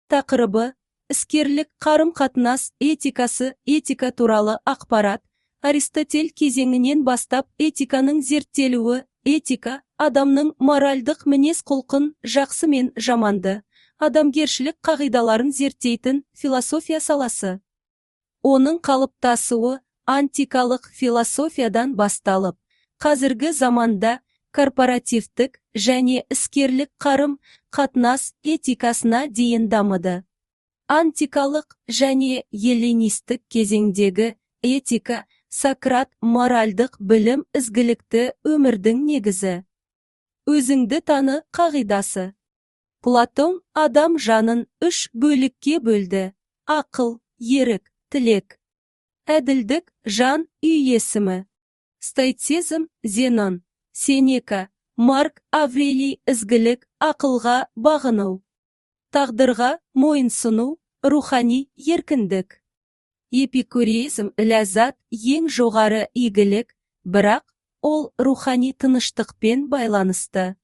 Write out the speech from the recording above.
Тақырыбы: іскерлік қарым-қатынас этикасы. Этика туралы ақпарат. Аристотель кезеңінен бастап этиканың зерттелуі. Этика – адамның моральдық мінез-құлқын, жақсы мен жаманды, адамгершілік қағидаларын зерттейтін философия саласы. Оның қалыптасуы антикалық философиядан басталып, қазіргі заманда корпоративтік және іскерлік қарым-қатынас этикасына дейін дамыды. Антикалық және эллинистік кезеңдегі этика – Сократ моральдық білім ізгілікті өмірдің негізі. Өзіңді таны қағидасы. Платон адам жанын 3 бөлікке бөлді: ақыл, ерік, тілек. Әділдік жан үйесімі. Стоицизм Зенон, Сенека, Марк Аврелий. Ізгілік ақылға бағыну. Тағдырға мойынсыну, рухани еркіндік. Эпикуризм ләззат ең жоғары игілік, бірақ ол рухани тыныштықпен байланысты.